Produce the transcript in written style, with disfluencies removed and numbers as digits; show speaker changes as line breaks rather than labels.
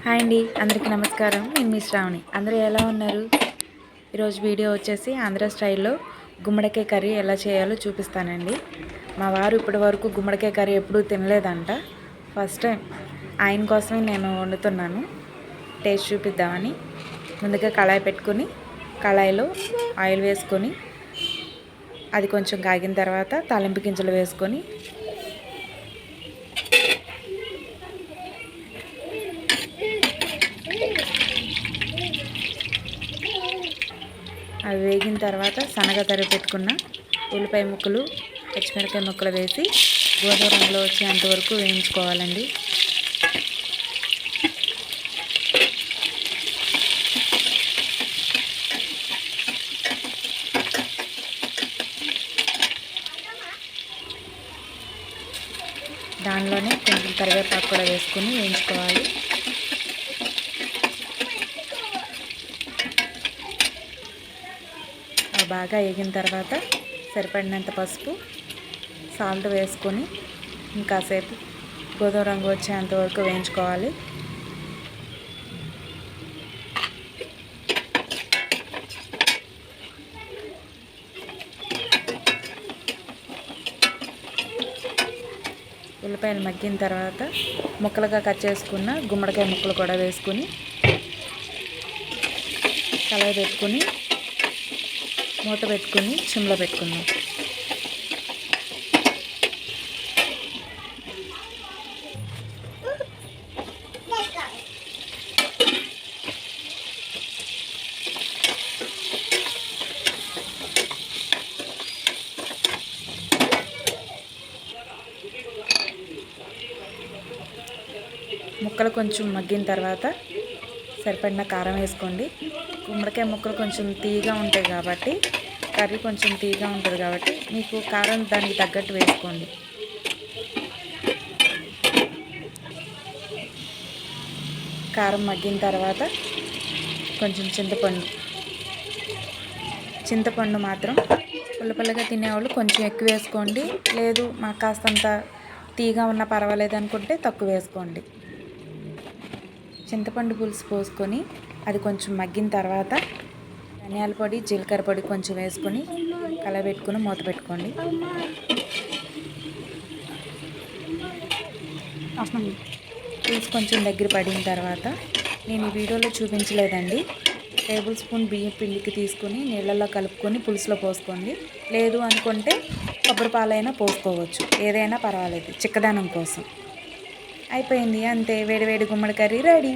Hi అండి, అందరికీ నమస్కారం. నేను మీ శ్రావణి. అందరూ ఎలా ఉన్నారు? ఈరోజు వీడియో వచ్చేసి ఆంధ్ర స్టైల్లో గుమ్మడికాయ కర్రీ ఎలా చేయాలో చూపిస్తానండి. మా వారు ఇప్పటి వరకు గుమ్మడికాయ కర్రీ ఎప్పుడూ తినలేదంట. ఫస్ట్ టైం ఆయన కోసమే నేను వండుతున్నాను, టేస్ట్ చూపిద్దామని. ముందుగా కళాయి పెట్టుకుని కళాయిలో ఆయిల్ వేసుకొని అది కొంచెం కాగిన తర్వాత తాలింపు గింజలు వేసుకొని అవి వేగిన తర్వాత సన్నగా తరిగి పెట్టుకున్న ఉల్లిపాయ ముక్కలు, పచ్చిమిరపకాయ ముక్కలు వేసి గోధుమ రంగులో వచ్చేంత వరకు వేయించుకోవాలండి. దానిలోనే కొంచెం కరివేపాకు కూడా వేసుకొని వేయించుకోవాలి. బాగా వేగిన తర్వాత సరిపడినంత పసుపు, సాల్ట్ వేసుకొని ఇంకాసేపు గోధుమ రంగు వచ్చేంత వరకు వేయించుకోవాలి. ఉల్లిపాయలు మగ్గిన తర్వాత ముక్కలుగా కట్ చేసుకున్న గుమ్మడికాయ ముక్కలు కూడా వేసుకొని కలయి పెట్టుకుని మూత పెట్టుకుని సిమ్లో పెట్టుకుందాం. ముక్కలు కొంచెం మగ్గిన తర్వాత సరిపడిన కారం వేసుకోండి. గుమ్మడికాయ ముక్కలు కొంచెం తీయగా ఉంటాయి కాబట్టి, కర్రీ కొంచెం తీయగా ఉంటుంది కాబట్టి మీకు కారం దానికి తగ్గట్టు వేసుకోండి. కారం మగ్గిన తర్వాత కొంచెం చింతపండు మాత్రం పుల్లపుల్లగా తినేవాళ్ళు కొంచెం ఎక్కువ వేసుకోండి. లేదు మాకు కాస్తంత తీయగా ఉన్నా పర్వాలేదు అనుకుంటే తక్కువ వేసుకోండి. చింతపండు పులుసు పోసుకొని అది కొంచెం మగ్గిన తర్వాత ధనియాల పొడి, జీలకర్ర పొడి కొంచెం వేసుకొని కలబెట్టుకుని మూత పెట్టుకోండి. పులుసు కొంచెం దగ్గర పడిన తర్వాత, నేను ఈ వీడియోలో చూపించలేదండి, టేబుల్ స్పూన్ బియ్యం పిండికి తీసుకొని నీళ్ళల్లో కలుపుకొని పులుసులో పోసుకోండి. లేదు అనుకుంటే కొబ్బరి పాలైనా పోసుకోవచ్చు, ఏదైనా పర్వాలేదు చిక్కదనం కోసం. అయిపోయింది, అంతే. వేడి వేడి గుమ్మడి కర్రీ రెడీ.